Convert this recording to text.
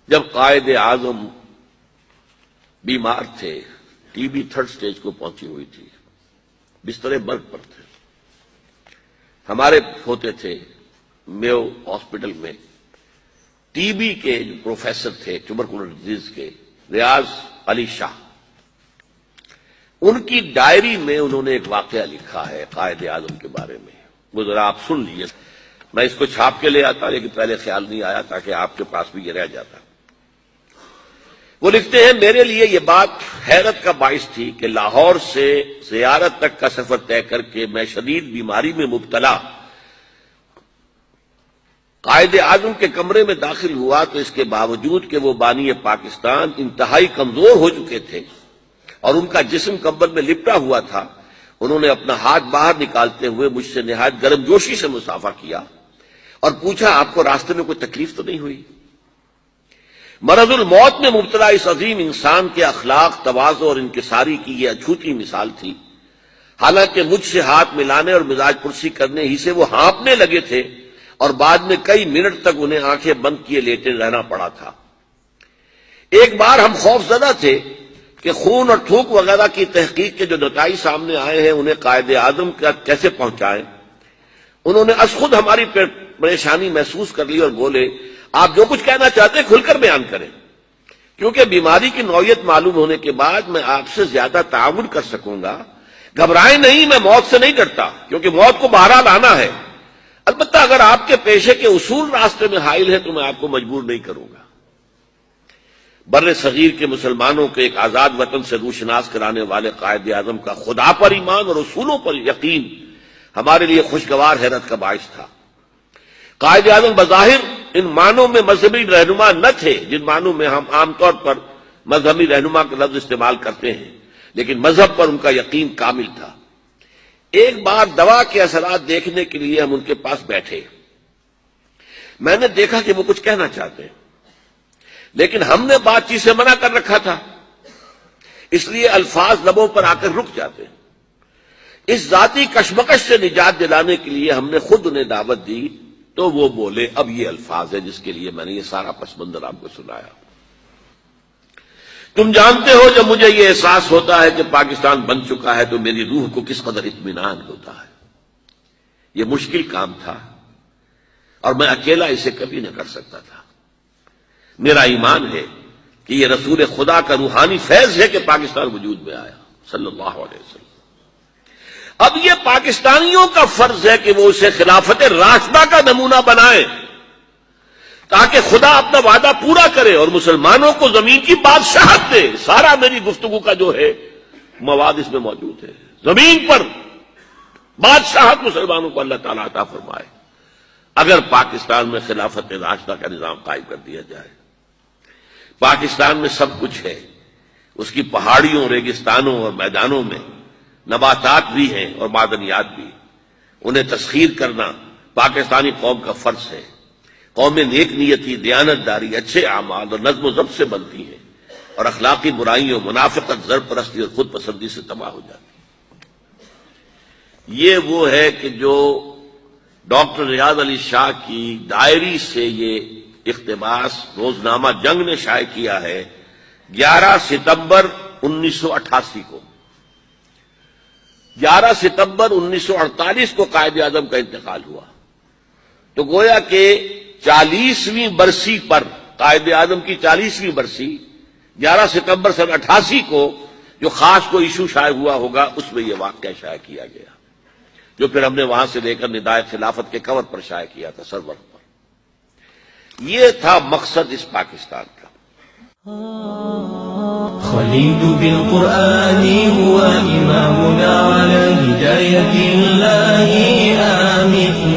جب قائد اعظم بیمار تھے، ٹی بی 3rd stage کو پہنچی ہوئی تھی، بستر مرگ پر تھے، ہمارے ہوتے تھے میو ہاسپٹل میں ٹی بی کے جو پروفیسر تھے ٹیوبرکلوز ڈیزیز کے، ریاض علی شاہ، ان کی ڈائری میں انہوں نے ایک واقعہ لکھا ہے قائد اعظم کے بارے میں، وہ ذرا آپ سن لیجیے۔ میں اس کو چھاپ کے لے آتا لیکن پہلے خیال نہیں آیا تاکہ آپ کے پاس بھی یہ رہ جاتا۔ وہ لکھتے ہیں، میرے لیے یہ بات حیرت کا باعث تھی کہ لاہور سے زیارت تک کا سفر طے کر کے میں شدید بیماری میں مبتلا قائد اعظم کے کمرے میں داخل ہوا تو اس کے باوجود کہ وہ بانی پاکستان انتہائی کمزور ہو چکے تھے اور ان کا جسم کمبل میں لپٹا ہوا تھا، انہوں نے اپنا ہاتھ باہر نکالتے ہوئے مجھ سے نہایت گرم جوشی سے مصافحہ کیا اور پوچھا، آپ کو راستے میں کوئی تکلیف تو نہیں ہوئی؟ مرض الموت میں مبتلا اس عظیم انسان کے اخلاق، تواضع اور انکساری کی یہ اچھوتی مثال تھی۔ حالانکہ مجھ سے ہاتھ ملانے اور مزاج پرسی کرنے ہی سے وہ ہانپنے لگے تھے اور بعد میں کئی منٹ تک انہیں آنکھیں بند کیے لیٹے رہنا پڑا تھا۔ ایک بار ہم خوف زدہ تھے کہ خون اور تھوک وغیرہ کی تحقیق کے جو نتائج سامنے آئے ہیں انہیں قائد اعظم کا کیسے پہنچائیں۔ انہوں نے از خود ہماری پریشانی محسوس کر لی اور بولے، آپ جو کچھ کہنا چاہتے ہیں کھل کر بیان کریں، کیونکہ بیماری کی نوعیت معلوم ہونے کے بعد میں آپ سے زیادہ تعاون کر سکوں گا۔ گھبرائیں نہیں، میں موت سے نہیں ڈرتا کیونکہ موت کو بہرحال آنا ہے، البتہ اگر آپ کے پیشے کے اصول راستے میں حائل ہیں تو میں آپ کو مجبور نہیں کروں گا۔ بر صغیر کے مسلمانوں کے ایک آزاد وطن سے روشناس کرانے والے قائد اعظم کا خدا پر ایمان اور اصولوں پر یقین ہمارے لیے خوشگوار حیرت کا باعث تھا۔ قائد اعظم بظاہر ان معنوں میں مذہبی رہنما نہ تھے جن معنوں میں ہم عام طور پر مذہبی رہنما کا لفظ استعمال کرتے ہیں، لیکن مذہب پر ان کا یقین کامل تھا۔ ایک بار دوا کے اثرات دیکھنے کے لیے ہم ان کے پاس بیٹھے، میں نے دیکھا کہ وہ کچھ کہنا چاہتے ہیں لیکن ہم نے بات چیت سے منع کر رکھا تھا، اس لیے الفاظ لبوں پر آ کر رک جاتے ہیں۔ اس ذاتی کشمکش سے نجات دلانے کے لیے ہم نے خود انہیں دعوت دی تو وہ بولے، اب یہ الفاظ ہے جس کے لیے میں نے یہ سارا پس منظر آپ کو سنایا۔ تم جانتے ہو جب مجھے یہ احساس ہوتا ہے کہ پاکستان بن چکا ہے تو میری روح کو کس قدر اطمینان ہوتا ہے۔ یہ مشکل کام تھا اور میں اکیلا اسے کبھی نہ کر سکتا تھا۔ میرا ایمان ہے کہ یہ رسول خدا کا روحانی فیض ہے کہ پاکستان وجود میں آیا صلی اللہ علیہ وسلم۔ اب یہ پاکستانیوں کا فرض ہے کہ وہ اسے خلافت راشدہ کا نمونہ بنائیں تاکہ خدا اپنا وعدہ پورا کرے اور مسلمانوں کو زمین کی بادشاہت دے۔ سارا میری گفتگو کا جو ہے مواد اس میں موجود ہے۔ زمین پر بادشاہت مسلمانوں کو اللہ تعالیٰ عطا فرمائے اگر پاکستان میں خلافت راشدہ کا نظام قائم کر دیا جائے۔ پاکستان میں سب کچھ ہے، اس کی پہاڑیوں، ریگستانوں اور میدانوں میں نباتات بھی ہیں اور معدنیات بھی، انہیں تسخیر کرنا پاکستانی قوم کا فرض ہے۔ قومیں نیک نیتی، دیانت داری، اچھے اعمال اور نظم و ضبط سے بنتی ہیں اور اخلاقی برائیوں، منافقت، زر پرستی اور خود پسندی سے تباہ ہو جاتی ہیں۔ یہ وہ ہے کہ جو ڈاکٹر ریاض علی شاہ کی ڈائری سے یہ اقتباس روزنامہ جنگ نے شائع کیا ہے 11 ستمبر 1988 کو۔ 11 ستمبر 1948 کو قائد اعظم کا انتقال ہوا، تو گویا کہ 40ویں برسی پر، قائد اعظم کی 40ویں برسی 11 ستمبر سن 88 کو جو خاص کو ایشو شائع ہوا ہوگا اس میں یہ واقعہ شائع کیا گیا، جو پھر ہم نے وہاں سے لے کر ندائے خلافت کے کور پر شائع کیا تھا، سرور پر۔ یہ تھا مقصد اس پاکستان کا۔ خليل بالقرآن هو إمامنا على هداية الله آمين